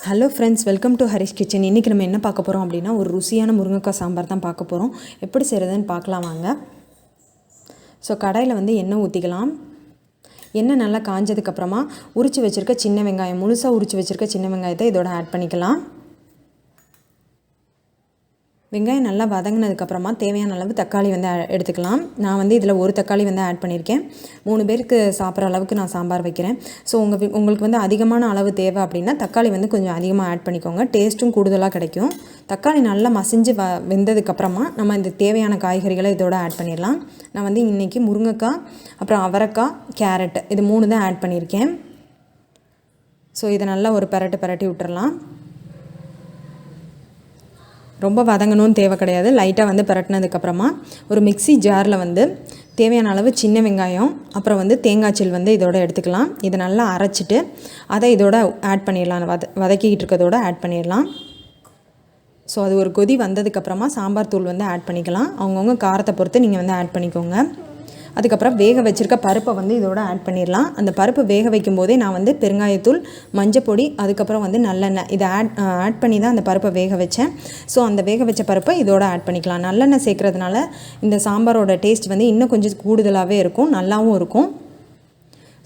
Hello friends, welcome to Harish kitchen. இன்றைக்கி நம்ம என்ன பார்க்க போகிறோம் அப்படின்னா, ஒரு ருசியான முருங்கைக்காய் சாம்பார் தான் பார்க்க போகிறோம். எப்படி செய்கிறதுன்னு பார்க்கலாம் வாங்க. ஸோ கடாயில் வந்து எண்ணெய் ஊற்றிக்கலாம். எண்ணெய் நல்லா காஞ்சதுக்கப்புறமா உரித்து வச்சுருக்க சின்ன வெங்காயம், முழுசாக உரித்து வச்சுருக்க சின்ன வெங்காயத்தை இதோட ஆட் பண்ணிக்கலாம். வெங்காயம் நல்லா வதங்கினதுக்கப்புறமா தேவையான அளவு தக்காளி வந்து எடுத்துக்கலாம். நான் வந்து இதில் ஒரு தக்காளி வந்து ஆட் பண்ணியிருக்கேன். 3 பேருக்கு சாப்பிட்ற அளவுக்கு நான் சாம்பார் வைக்கிறேன். ஸோ உங்களுக்கு வந்து அதிகமான அளவு தேவை அப்படின்னா தக்காளி வந்து கொஞ்சம் அதிகமாக ஆட் பண்ணிக்கோங்க. டேஸ்ட்டும் கூடுதலாக கிடைக்கும். தக்காளி நல்லா மசிஞ்சு வெந்ததுக்கப்புறமா நம்ம இந்த தேவையான காய்கறிகளை இதோட ஆட் பண்ணிடலாம். நான் வந்து இன்றைக்கி முருங்கைக்காய், அப்புறம் அவரைக்காய், கேரட் இது 3 தான் ஆட் பண்ணியிருக்கேன். ஸோ இதை நல்லா ஒரு பரட்டி விட்டுறலாம். ரொம்ப வதங்கணும்னு தேவை கிடையாது. லைட்டாக வந்து பரட்டினதுக்கப்புறமா ஒரு மிக்ஸி ஜாரில் வந்து தேவையான அளவு சின்ன வெங்காயம், அப்புறம் வந்து தேங்காய்ச்சல் வந்து இதோட எடுத்துக்கலாம். இதை நல்லா அரைச்சிட்டு அதை இதோட ஆட் பண்ணிடலாம். வதக்கிக்கிட்டு இருக்கிறதோட ஆட் பண்ணிடலாம். ஸோ அது ஒரு கொதி வந்ததுக்கப்புறமா சாம்பார் தூள் வந்து ஆட் பண்ணிக்கலாம். அவங்கவுங்க காரத்தை பொறுத்து நீங்கள் வந்து ஆட் பண்ணிக்கோங்க. அதுக்கப்புறம் வேக வச்சுருக்க பருப்பை வந்து இதோட ஆட் பண்ணிடலாம். அந்த பருப்பு வேக வைக்கும் போதே நான் வந்து பெருங்காயத்தூள், மஞ்சப்பொடி, அதுக்கப்புறம் வந்து நல்லெண்ணெய் இதை ஆட் பண்ணி தான் அந்த பருப்பை வேக வச்சேன். ஸோ அந்த வேக வச்ச பருப்பை இதோட ஆட் பண்ணிக்கலாம். நல்லெண்ணெய் சேர்க்குறதுனால இந்த சாம்பாரோட டேஸ்ட் வந்து இன்னும் கொஞ்சம் கூடுதலாகவே இருக்கும், நல்லாவும் இருக்கும்.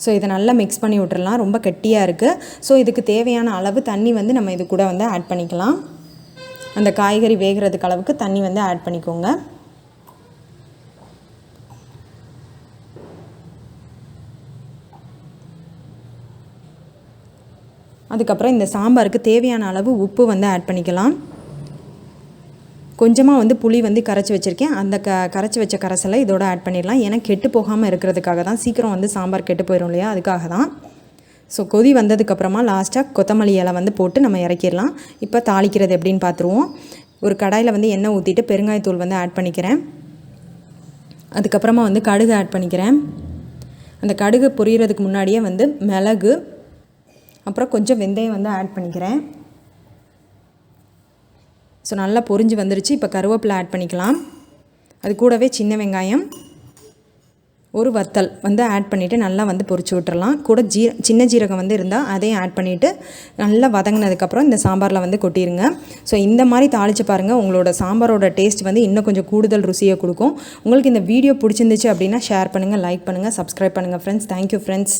ஸோ இதை நல்லா மிக்ஸ் பண்ணி விட்டுறலாம். ரொம்ப கெட்டியாக இருக்குது. ஸோ இதுக்கு தேவையான அளவு தண்ணி வந்து நம்ம இது கூட வந்து ஆட் பண்ணிக்கலாம். அந்த காய்கறி வேகிறதுக்கு அளவுக்கு தண்ணி வந்து ஆட் பண்ணிக்கோங்க. அதுக்கப்புறம் இந்த சாம்பாருக்கு தேவையான அளவு உப்பு வந்து ஆட் பண்ணிக்கலாம். கொஞ்சமாக வந்து புளி வந்து கரைச்சி வச்சுருக்கேன். அந்த கரைச்சி வச்ச கரைசலை இதோட ஆட் பண்ணிடலாம். ஏன்னா கெட்டு போகாமல் இருக்கிறதுக்காக தான். சீக்கிரம் வந்து சாம்பார் கெட்டு போயிடும் இல்லையா, அதுக்காக தான். ஸோ கொதி வந்ததுக்கப்புறமா லாஸ்ட்டாக கொத்தமல்லி இலை வந்து போட்டு நம்ம இறக்கிடலாம். இப்போ தாளிக்கிறது எப்படின்னு பார்த்துருவோம். ஒரு கடாயில் வந்து எண்ணெய் ஊற்றிட்டு பெருங்காயத்தூள் வந்து ஆட் பண்ணிக்கிறேன். அதுக்கப்புறமா வந்து கடுகு ஆட் பண்ணிக்கிறேன். அந்த கடுகு பொரியறதுக்கு முன்னாடியே வந்து மிளகு, அப்புறம் கொஞ்சம் வெந்தயம் வந்து ஆட் பண்ணிக்கிறேன். ஸோ நல்லா பொரிஞ்சு வந்துருச்சு. இப்போ கருவேப்பிலை ஆட் பண்ணிக்கலாம். அது கூடவே சின்ன வெங்காயம், ஒரு வத்தல் வந்து ஆட் பண்ணிவிட்டு நல்லா வந்து பொரிச்சு விட்டுறலாம். கூட சின்ன ஜீரகம் வந்து இருந்தால் அதையும் ஆட் பண்ணிவிட்டு நல்லா வதங்கினதுக்கப்புறம் இந்த சாம்பாரில் வந்து கொட்டிடுங்க. ஸோ இந்த மாதிரி தாளித்து பாருங்கள். உங்களோட சாம்பாரோட டேஸ்ட் வந்து இன்னும் கொஞ்சம் கூடுதல் ருசியை கொடுக்கும். உங்களுக்கு இந்த வீடியோ பிடிச்சிருந்துச்சு அப்படின்னா ஷேர் பண்ணுங்கள், லைக் பண்ணுங்கள், சப்ஸ்கிரைப் பண்ணுங்கள் ஃப்ரெண்ட்ஸ். Thank you friends.